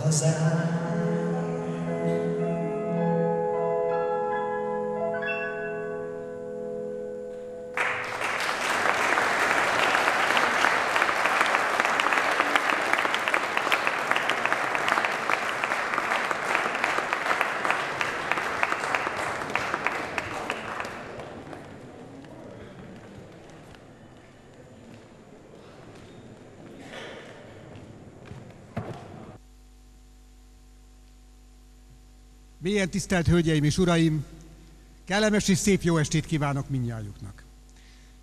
hazám. Mélyen tisztelt Hölgyeim és Uraim! Kellemes és szép jó estét kívánok mindnyájuknak!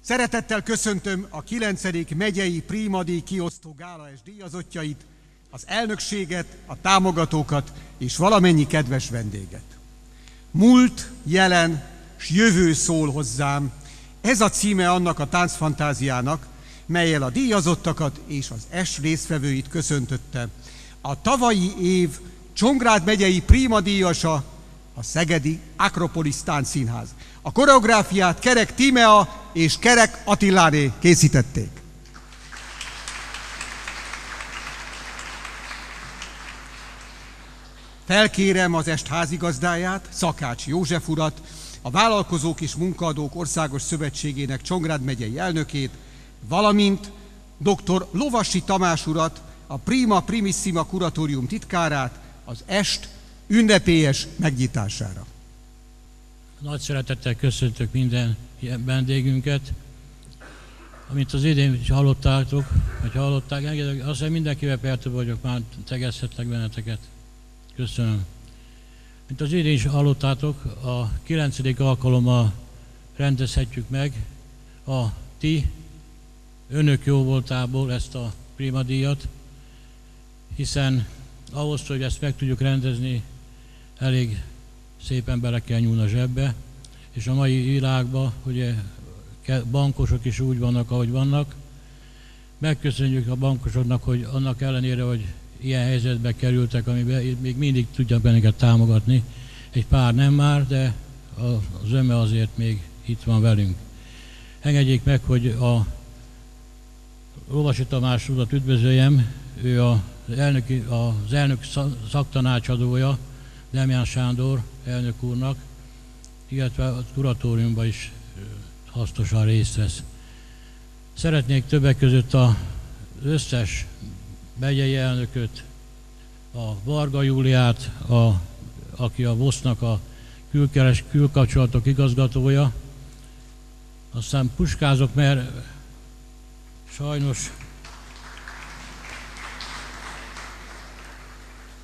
Szeretettel köszöntöm a 9. megyei Prima-díj kiosztó gála és díjazottjait, az elnökséget, a támogatókat és valamennyi kedves vendéget. Múlt, jelen s jövő szól hozzám. Ez a címe annak a táncfantáziának, mellyel a díjazottakat és az est résztvevőit köszöntötte a tavalyi év Csongrád megyei Prima-díjasa, a szegedi Akropolis Táncszínház. A koreográfiát Kerek Tímea és Kerek Attiláné készítették. Felkérem az est házigazdáját, Szakács József urat, a Vállalkozók és Munkaadók Országos Szövetségének Csongrád megyei elnökét, valamint dr. Lovasi Tamás urat, a Prima Primissima kuratórium titkárát, az est ünnepélyes megnyitására. Nagy szeretettel köszöntök minden vendégünket. Amint az idén is hallottátok, vagy hallották, azt hiszem mindenkivel pertől vagyok, már tegezhetlek benneteket. Köszönöm. Mint az idén is hallottátok, a 9. alkalommal rendezhetjük meg a önök jóvoltából ezt a Prima díjat, hiszen ahhoz, hogy ezt meg tudjuk rendezni, elég szépen bele kell nyúlni a zsebbe, és a mai világban ugye bankosok is úgy vannak, ahogy vannak. Megköszönjük a bankosoknak, hogy annak ellenére, hogy ilyen helyzetbe kerültek, amiben még mindig tudják bennünket támogatni. Egy pár nem már, de az öme azért még itt van velünk. Engedjék meg, hogy a Lovasi Tamás urat üdvözöljem, ő az elnök szaktanácsadója, Demján Sándor elnök úrnak, illetve a kuratóriumban is hasznosan részt vesz. Szeretnék többek között az összes megyei elnököt, a Varga Júliát, aki a VOSZ-nak a külkapcsolatok igazgatója, aztán puskázok, mert sajnos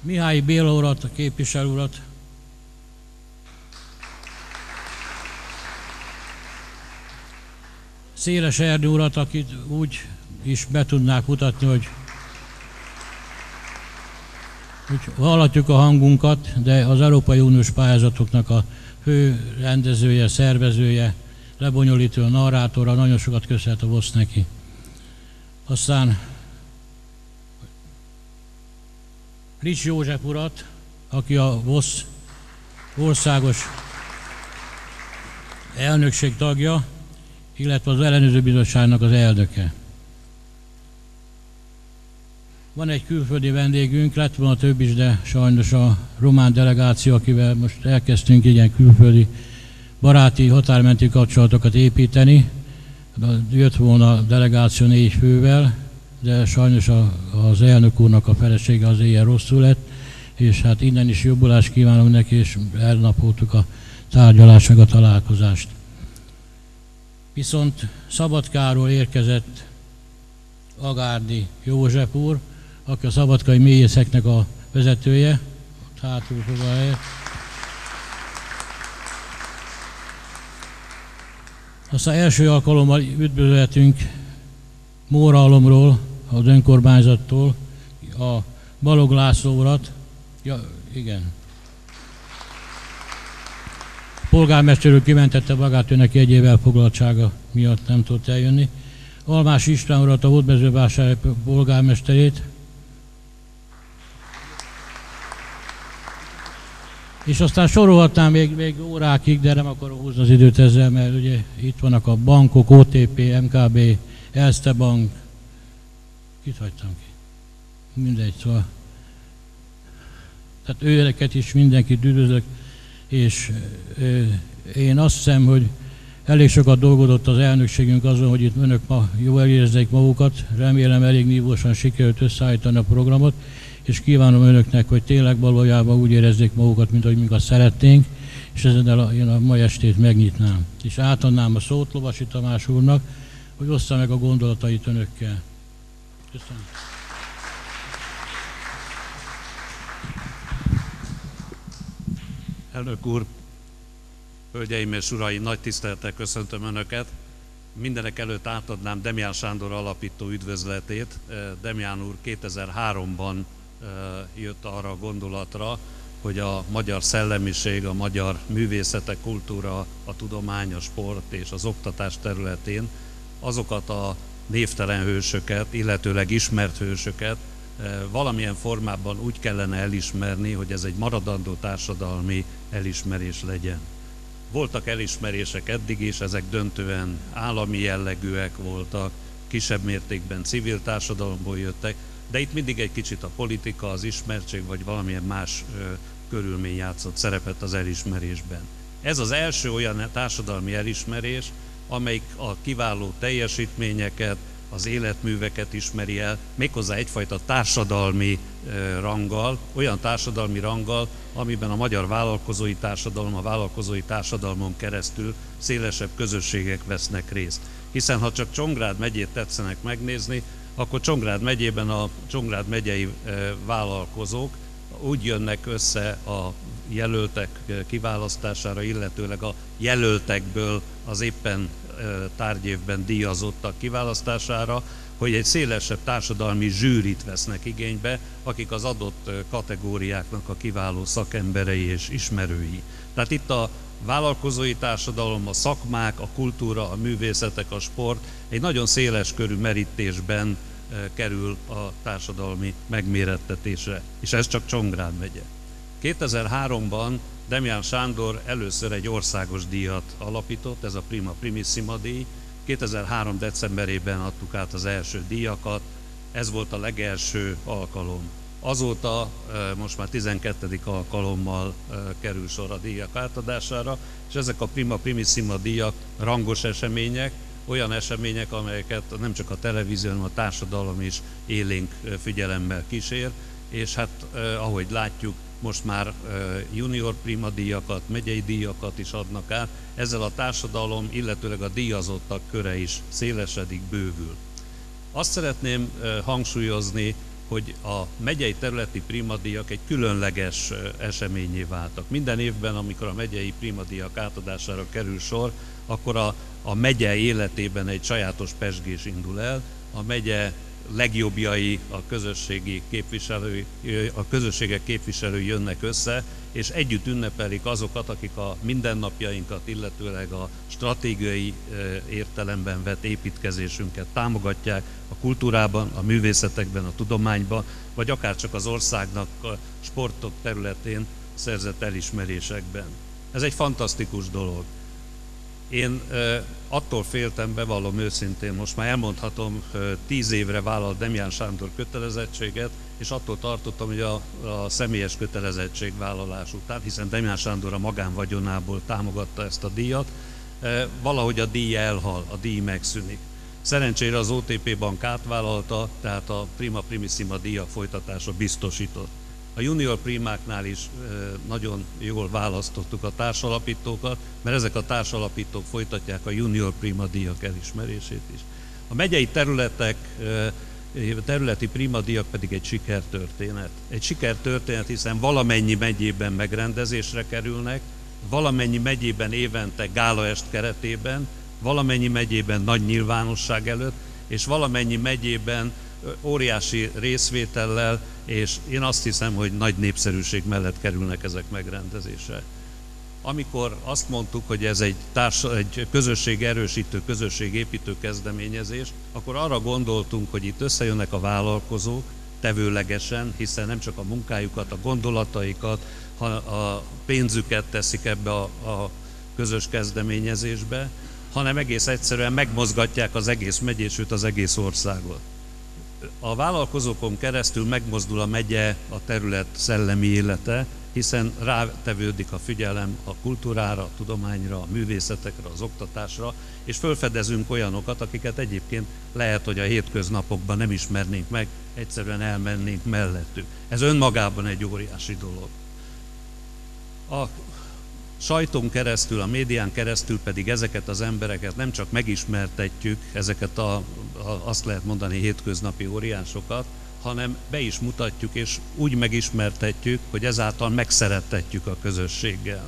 Mihály Béla urat, a képviselő urat, Széles Erdő urat, akit úgy is be tudnák mutatni, hogy hallatjuk a hangunkat, de az Európai Uniós pályázatoknak a fő rendezője, szervezője, lebonyolító, narrátora, nagyon sokat köszönhet a VOSZ neki. Aztán Rics József urat, aki a VOSZ országos elnökség tagja, illetve az ellenőrző bizottságnak az elnöke. Van egy külföldi vendégünk, lett volna több is, de sajnos a román delegáció, akivel most elkezdtünk ilyen külföldi baráti határmenti kapcsolatokat építeni. Jött volna a delegáció 4 fővel, de sajnos az elnök úrnak a felesége az ilyen rosszul lett, és hát innen is jobbulást kívánunk neki, és elnapoltuk a tárgyalást meg a találkozást. Viszont Szabadkáról érkezett Agárdi József úr, aki a szabadkai méhészeknek a vezetője, ott hátul foglalja. Aztán első alkalommal üdvözölhetünk Móraalomról, az önkormányzattól, a Balog László urat. Ja, igen. A polgármester úr kimentette magát, ő neki egyéb elfoglaltsága miatt nem tudott eljönni. Almás István urat, a Hódmezővásárhely polgármesterét. És aztán sorolhatnám még órákig, de nem akarom húzni az időt ezzel, mert ugye itt vannak a bankok, OTP, MKB, Erste Bank. Kit hagytam ki? Mindegy, szóval Tehát őket is mindenkit üdvözlök, és én azt hiszem, hogy elég sokat dolgozott az elnökségünk azon, hogy itt önök ma jól érezzék magukat. Remélem elég nívósan sikerült összeállítani a programot, és kívánom önöknek, hogy tényleg valójában úgy érezzék magukat, mint ahogy mi azt szeretnénk, és ezzel én a mai estét megnyitnám. És átadnám a szót Lovasi Tamás úrnak, hogy ossza meg a gondolatait önökkel. Köszönöm. Elnök úr, hölgyeim és uraim, nagy tisztelettel köszöntöm önöket. Mindenek előtt átadnám Demján Sándor alapító üdvözletét. Demján úr 2003-ban jött arra a gondolatra, hogy a magyar szellemiség, a magyar művészete, kultúra, a tudomány, a sport és az oktatás területén azokat a névtelen hősöket, illetőleg ismert hősöket valamilyen formában úgy kellene elismerni, hogy ez egy maradandó társadalmi elismerés legyen. Voltak elismerések eddig is, ezek döntően állami jellegűek voltak, kisebb mértékben civil társadalomból jöttek, de itt mindig egy kicsit a politika, az ismertség vagy valamilyen más körülmény játszott szerepet az elismerésben. Ez az első olyan társadalmi elismerés, amelyik a kiváló teljesítményeket, az életműveket ismeri el, méghozzá egyfajta társadalmi ranggal, olyan társadalmi ranggal, amiben a magyar vállalkozói társadalom, a vállalkozói társadalmon keresztül szélesebb közösségek vesznek részt. Hiszen ha csak Csongrád megyét tetszenek megnézni, akkor Csongrád megyében a Csongrád megyei vállalkozók úgy jönnek össze a jelöltek kiválasztására, illetőleg a jelöltekből az éppen tárgyévben díjazottak kiválasztására, hogy egy szélesebb társadalmi zsűrit vesznek igénybe, akik az adott kategóriáknak a kiváló szakemberei és ismerői. Tehát itt a vállalkozói társadalom, a szakmák, a kultúra, a művészetek, a sport egy nagyon széles körű merítésben kerül a társadalmi megmérettetésre, és ez csak Csongrád megye. 2003-ban Demján Sándor először egy országos díjat alapított, ez a Prima Primissima díj. 2003. decemberében adtuk át az első díjakat, ez volt a legelső alkalom. Azóta most már 12. alkalommal kerül sor a díjak átadására, és ezek a Prima Primissima díjak rangos események, olyan események, amelyeket nem csak a televízió, hanem a társadalom is élénk figyelemmel kísér, és hát ahogy látjuk, most már junior prima díjakat, megyei díjakat is adnak át, ezzel a társadalom, illetőleg a díjazottak köre is szélesedik, bővül. Azt szeretném hangsúlyozni, hogy a megyei területi primadíjak egy különleges eseményé váltak. Minden évben, amikor a megyei primadíjak átadására kerül sor, akkor a megye életében egy sajátos pezsgés indul el, a megye legjobbjai, a közösségek képviselői jönnek össze, és együtt ünnepelik azokat, akik a mindennapjainkat, illetőleg a stratégiai értelemben vett építkezésünket támogatják a kultúrában, a művészetekben, a tudományban, vagy akár csak az országnak a sportok területén szerzett elismerésekben. Ez egy fantasztikus dolog. Én attól féltem, bevallom őszintén, most már elmondhatom, 10 évre vállalt Demján Sándor kötelezettséget, és attól tartottam, hogy a személyes kötelezettségvállalás után, hiszen Demján Sándor a magánvagyonából támogatta ezt a díjat, valahogy a díj elhal, a díj megszűnik. Szerencsére az OTP Bank átvállalta, tehát a Prima Primissima díjak folytatása biztosított. A junior primáknál is nagyon jól választottuk a társalapítókat, mert ezek a társalapítók folytatják a junior prima díjak elismerését is. A megyei területi primadíjak pedig egy sikertörténet. Egy sikertörténet, hiszen valamennyi megyében megrendezésre kerülnek, valamennyi megyében évente gálaest keretében, valamennyi megyében nagy nyilvánosság előtt, és valamennyi megyében óriási részvétellel, és én azt hiszem, hogy nagy népszerűség mellett kerülnek ezek megrendezésre. Amikor azt mondtuk, hogy ez egy közösség erősítő, közösségépítő kezdeményezés, akkor arra gondoltunk, hogy itt összejönnek a vállalkozók tevőlegesen, hiszen nem csak a munkájukat, a gondolataikat, a pénzüket teszik ebbe a közös kezdeményezésbe, hanem egész egyszerűen megmozgatják az egész megyét, sőt az egész országot. A vállalkozókon keresztül megmozdul a megye, a terület szellemi élete, hiszen rátevődik a figyelem a kultúrára, a tudományra, a művészetekre, az oktatásra, és felfedezünk olyanokat, akiket egyébként lehet, hogy a hétköznapokban nem ismernénk meg, egyszerűen elmennénk mellettük. Ez önmagában egy óriási dolog. A sajton keresztül, a médián keresztül pedig ezeket az embereket nem csak megismertetjük, ezeket azt lehet mondani hétköznapi óriásokat, hanem be is mutatjuk, és úgy megismertetjük, hogy ezáltal megszerettetjük a közösséggel.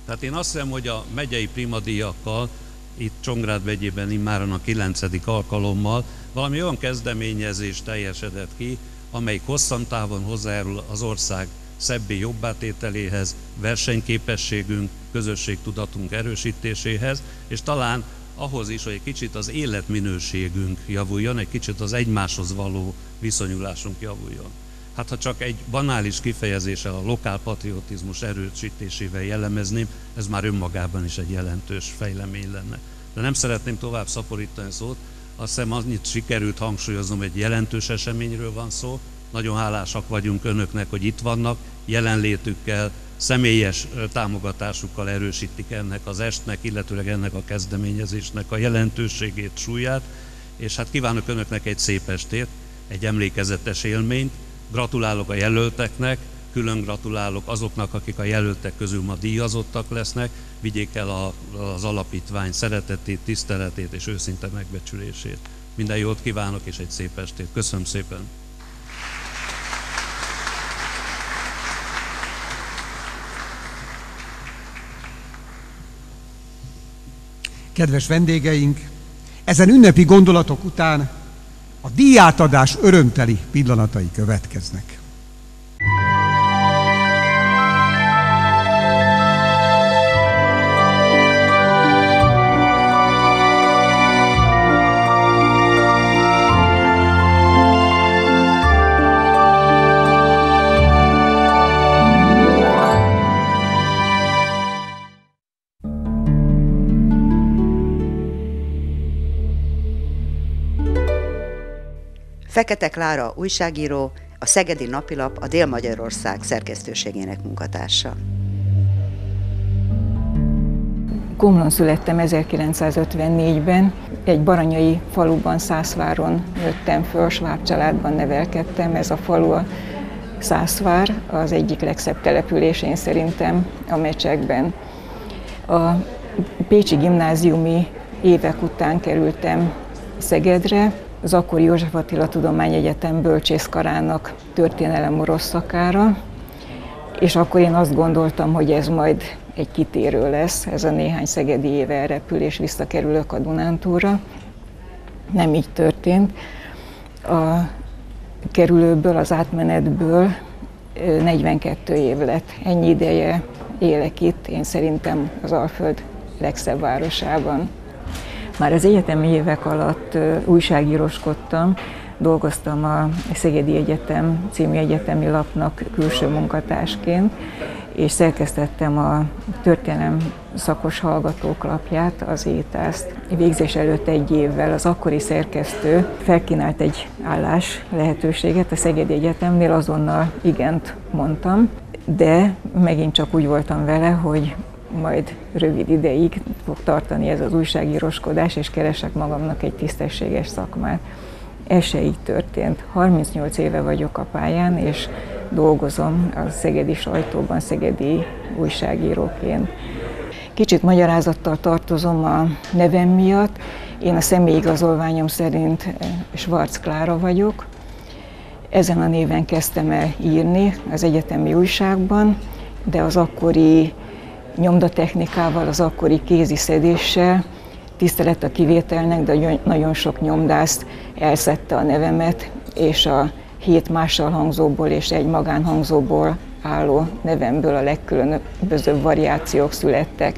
Tehát én azt hiszem, hogy a megyei primadíjakkal, itt Csongrád megyében immáron a 9. alkalommal valami olyan kezdeményezés teljesedett ki, amelyik hosszantávon hozzájárul az ország szebbé jobbátételéhez, versenyképességünk, közösségtudatunk erősítéséhez, és talán ahhoz is, hogy egy kicsit az életminőségünk javuljon, egy kicsit az egymáshoz való viszonyulásunk javuljon. Hát ha csak egy banális kifejezéssel, a lokálpatriotizmus erősítésével jellemezném, ez már önmagában is egy jelentős fejlemény lenne. De nem szeretném tovább szaporítani szót, azt hiszem annyit sikerült hangsúlyoznom, egy jelentős eseményről van szó, nagyon hálásak vagyunk önöknek, hogy itt vannak, jelenlétükkel, személyes támogatásukkal erősítik ennek az estnek, illetőleg ennek a kezdeményezésnek a jelentőségét, súlyát, és hát kívánok önöknek egy szép estét, egy emlékezetes élményt, gratulálok a jelölteknek, külön gratulálok azoknak, akik a jelöltek közül ma díjazottak lesznek, vigyék el az alapítvány szeretetét, tiszteletét és őszinte megbecsülését. Minden jót kívánok és egy szép estét. Köszönöm szépen! Kedves vendégeink, ezen ünnepi gondolatok után a díjátadás örömteli pillanatai következnek. Fekete Klára újságíró, a Szegedi Napilap a Dél-Magyarország szerkesztőségének munkatársa. Komlón születtem 1954-ben, egy baranyai faluban, Szászváron nőttem föl, sváb családban nevelkedtem. Ez a falu, a Szászvár, az egyik legszebb településén szerintem a Mecsekben. A pécsi gimnáziumi évek után kerültem Szegedre, az akkori József Attila Tudományegyetem bölcsészkarának történelem orosz szakára, és akkor én azt gondoltam, hogy ez majd egy kitérő lesz, ez a néhány szegedi éve elrepül, és visszakerülök a Dunántúlra. Nem így történt. A kerülőből, az átmenetből 42 év lett. Ennyi ideje élek itt, én szerintem az Alföld legszebb városában. Már az egyetemi évek alatt újságíróskodtam, dolgoztam a Szegedi Egyetem című egyetemi lapnak külső munkatársként, és szerkesztettem a történelem szakos hallgatók lapját, az Étászt. Végzés előtt egy évvel az akkori szerkesztő felkínált egy állás lehetőséget a Szegedi Egyetemnél, azonnal igent mondtam, de megint csak úgy voltam vele, hogy majd rövid ideig fog tartani ez az újságíróskodás, és keresek magamnak egy tisztességes szakmát. Ez se így történt. 38 éve vagyok a pályán, és dolgozom a szegedi sajtóban, szegedi újságíróként. Kicsit magyarázattal tartozom a nevem miatt. Én a személyigazolványom szerint Schwarz Klára vagyok. Ezen a néven kezdtem el írni az egyetemi újságban, de az akkori nyomdatechnikával, az akkori kéziszedéssel, tisztelet a kivételnek, de nagyon sok nyomdász elszedte a nevemet, és a 7 mássalhangzóból és egy magánhangzóból álló nevemből a legkülönbözőbb variációk születtek.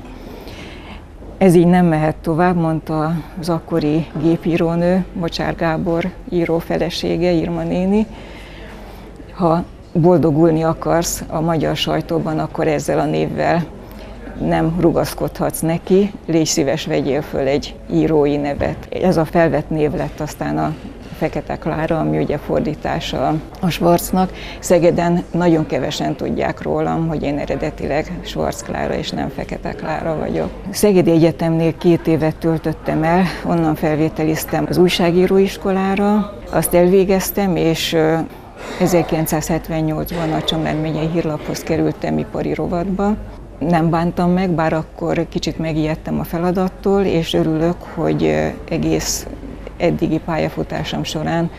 Ez így nem mehet tovább, mondta az akkori gépírónő, Mocsár Gábor író felesége, Irma néni. Ha boldogulni akarsz a magyar sajtóban, akkor ezzel a névvel nem rugaszkodhatsz neki, légy szíves, vegyél föl egy írói nevet. Ez a felvett név lett aztán a Fekete Klára, ami ugye fordítása a Schwarznak. Szegeden nagyon kevesen tudják rólam, hogy én eredetileg Schwarz Klára és nem Fekete Klára vagyok. Szegedi Egyetemnél 2 évet töltöttem el, onnan felvételiztem az újságíróiskolára, azt elvégeztem, és 1978-ban a Csongrád megyei hírlaphoz kerültem ipari rovatba. Nem bántam meg, bár akkor kicsit megijedtem a feladattól, és örülök, hogy egész eddigi pályafutásom során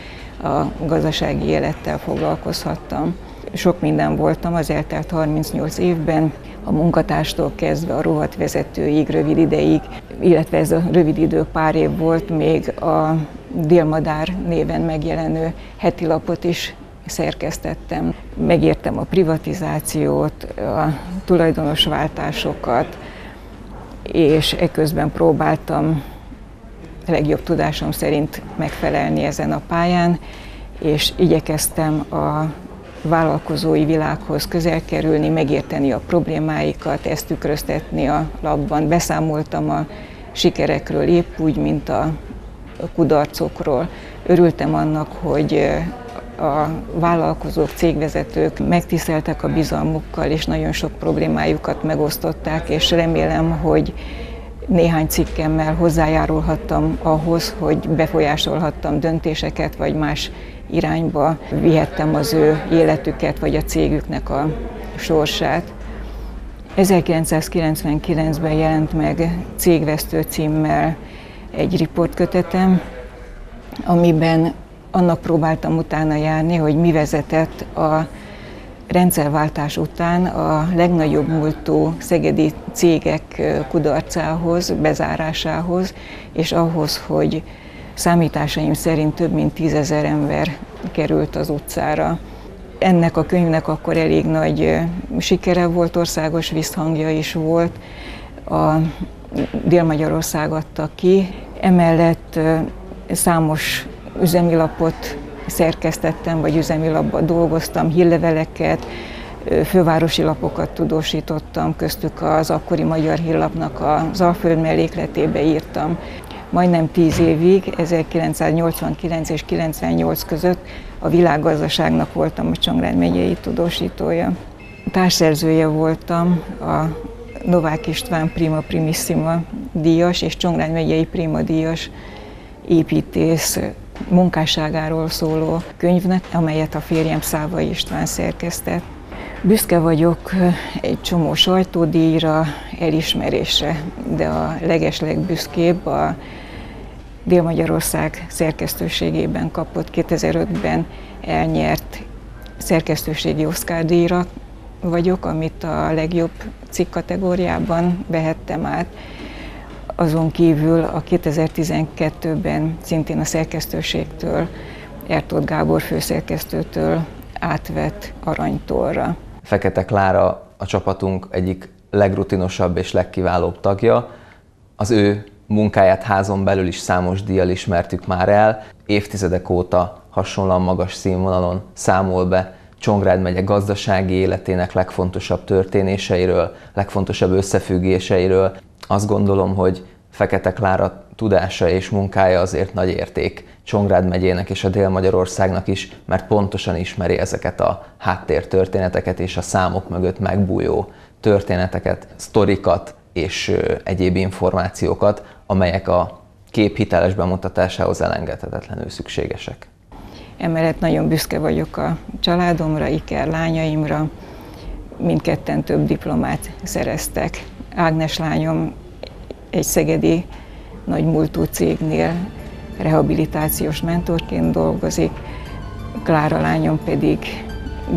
a gazdasági élettel foglalkozhattam. Sok minden voltam az eltelt 38 évben, a munkatárstól kezdve a rovatvezetőig, rövid ideig, illetve ez a rövid idő pár év volt, még a Délmadár néven megjelenő heti lapot is szerkesztettem. Megértem a privatizációt, a tulajdonosváltásokat, és eközben próbáltam legjobb tudásom szerint megfelelni ezen a pályán, és igyekeztem a vállalkozói világhoz közel kerülni, megérteni a problémáikat, ezt tükröztetni a lapban. Beszámoltam a sikerekről épp úgy, mint a kudarcokról. Örültem annak, hogy a vállalkozók, cégvezetők megtiszteltek a bizalmukkal, és nagyon sok problémájukat megosztották, és remélem, hogy néhány cikkemmel hozzájárulhattam ahhoz, hogy befolyásolhattam döntéseket, vagy más irányba vihettem az ő életüket, vagy a cégüknek a sorsát. 1999-ben jelent meg Cégvesztő címmel egy riportkötetem, amiben annak próbáltam utána járni, hogy mi vezetett a rendszerváltás után a legnagyobb múltú szegedi cégek kudarcához, bezárásához, és ahhoz, hogy számításaim szerint több mint 10 000 ember került az utcára. Ennek a könyvnek akkor elég nagy sikere volt, országos visszhangja is volt. A Dél-Magyarország adta ki, emellett számos üzemilapot szerkesztettem, vagy üzemilapban dolgoztam, hírleveleket, fővárosi lapokat tudósítottam, köztük az akkori Magyar Hírlapnak az Alföld mellékletébe írtam. Majdnem 10 évig, 1989 és 98 között a Világgazdaságnak voltam a Csongrád megyei tudósítója. Társszerzője voltam a Novák István Prima Primissima díjas és Csongrád megyei Prima díjas építész munkásságáról szóló könyvnek, amelyet a férjem Szávai István szerkesztett. Büszke vagyok egy csomó sajtódíjra, elismerésre, de a legeslegbüszkébb a Dél-Magyarország szerkesztőségében kapott 2005-ben elnyert szerkesztőségi Oscar-díjra vagyok, amit a legjobb cikk kategóriában vehettem át. Azon kívül a 2012-ben szintén a szerkesztőségtől, Ertóth Gábor főszerkesztőtől átvett aranytollra. Fekete Klára a csapatunk egyik legrutinosabb és legkiválóbb tagja. Az ő munkáját házon belül is számos díjjal ismertük már el. Évtizedek óta hasonlóan magas színvonalon számol be Csongrád megye gazdasági életének legfontosabb történéseiről, legfontosabb összefüggéseiről. Azt gondolom, hogy Fekete Klára tudása és munkája azért nagy érték Csongrád megyének és a Dél-Magyarországnak is, mert pontosan ismeri ezeket a háttértörténeteket és a számok mögött megbújó történeteket, sztorikat és egyéb információkat, amelyek a kép hiteles bemutatásához elengedhetetlenül szükségesek. Emellett nagyon büszke vagyok a családomra, Iker lányaimra, mindketten több diplomát szereztek. Ágnes lányom egy szegedi nagy múltú cégnél rehabilitációs mentorként dolgozik, Klára lányom pedig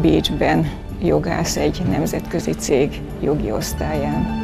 Bécsben jogász egy nemzetközi cég jogi osztályán.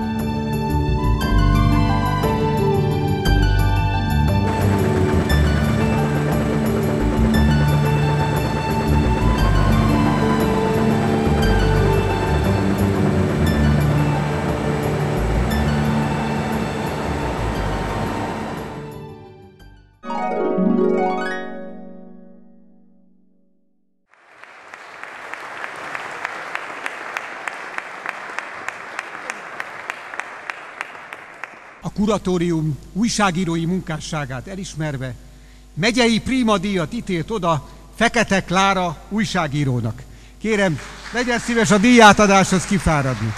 A kuratórium újságírói munkásságát elismerve megyei prímadíjat ítélt oda Fekete Klára újságírónak. Kérem, legyen szíves a díjátadáshoz kifáradni.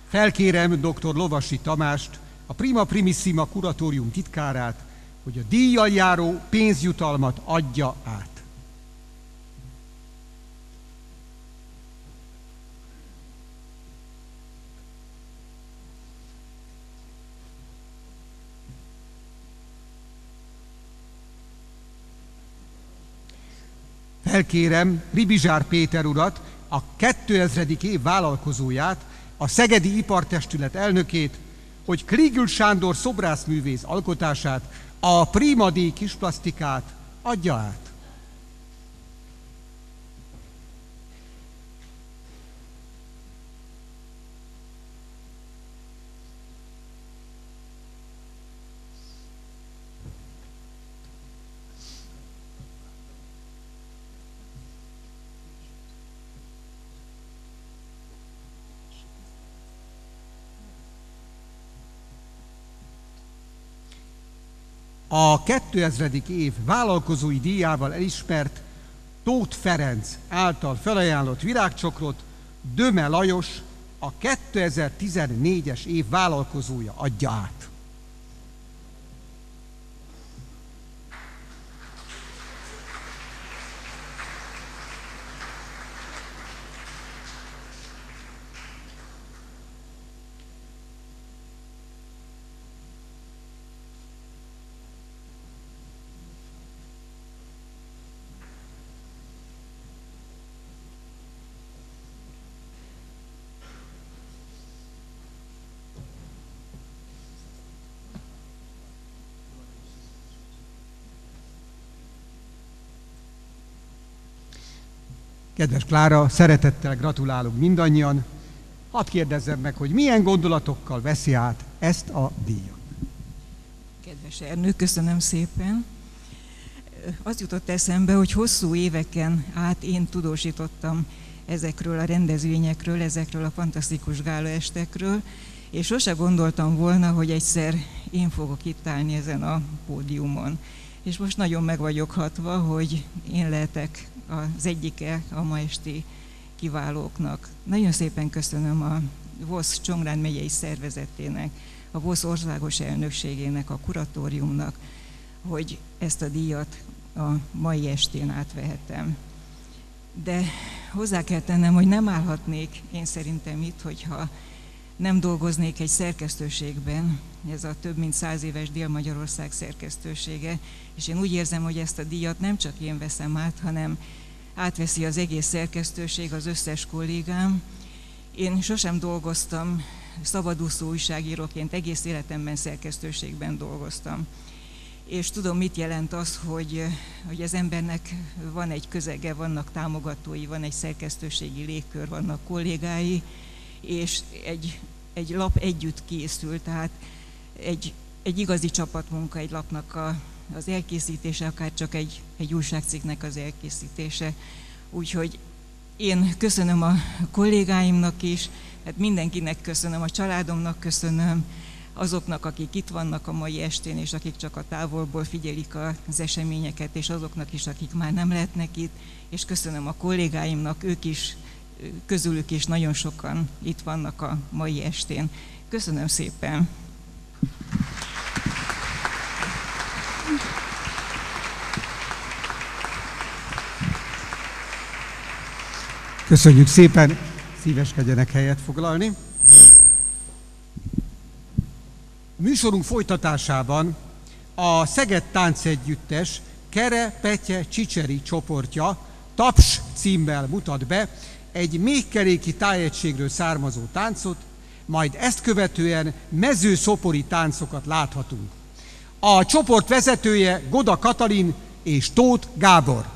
Felkérem dr. Lovasi Tamást, a Prima Primissima kuratórium titkárát, hogy a díjjal járó pénzjutalmat adja át. Felkérem Ribizsár Péter urat, a 2000. év vállalkozóját, a Szegedi Ipartestület elnökét, hogy Kligl Sándor szobrászművész alkotását, a Prima díj kisplasztikát adja át. A 2000. év vállalkozói díjával elismert Tóth Ferenc által felajánlott virágcsokrot Döme Lajos, a 2014-es év vállalkozója adja át. Kedves Klára, szeretettel gratulálunk mindannyian. Hadd kérdezzem meg, hogy milyen gondolatokkal veszi át ezt a díjat. Kedves Ernő, köszönöm szépen. Az jutott eszembe, hogy hosszú éveken át én tudósítottam ezekről a rendezvényekről, ezekről a fantasztikus gálaestekről, és sose gondoltam volna, hogy egyszer én fogok itt állni ezen a pódiumon. És most nagyon meg vagyok hatva, hogy én lehetek az egyike a ma esti kiválóknak. Nagyon szépen köszönöm a VOSZ Csongrád megyei szervezetének, a VOSZ országos elnökségének, a kuratóriumnak, hogy ezt a díjat a mai estén átvehetem. De hozzá kell tennem, hogy nem állhatnék én szerintem itt, hogyha nem dolgoznék egy szerkesztőségben, ez a több mint 100 éves Dél-Magyarország szerkesztősége, és én úgy érzem, hogy ezt a díjat nem csak én veszem át, hanem átveszi az egész szerkesztőség, az összes kollégám. Én sosem dolgoztam szabadúszó újságíróként, egész életemben szerkesztőségben dolgoztam. És tudom, mit jelent az, hogy az embernek van egy közege, vannak támogatói, van egy szerkesztőségi légkör, vannak kollégái, és egy lap együtt készül, tehát egy igazi csapatmunka egy lapnak az elkészítése, akár csak egy újságcikknek az elkészítése. Úgyhogy én köszönöm a kollégáimnak is, hát mindenkinek köszönöm, a családomnak köszönöm, azoknak, akik itt vannak a mai estén, és akik csak a távolból figyelik az eseményeket, és azoknak is, akik már nem lehetnek itt, és köszönöm a kollégáimnak, ők is, közülük is nagyon sokan itt vannak a mai estén. Köszönöm szépen! Köszönjük szépen, szíveskedjenek helyet foglalni. A műsorunk folytatásában a Szeged Táncegyüttes Kere Petye Csicseri csoportja Taps címmel mutat be egy méhkeréki tájegységről származó táncot, majd ezt követően mezőszopori táncokat láthatunk. A csoport vezetője Goda Katalin és Tóth Gábor.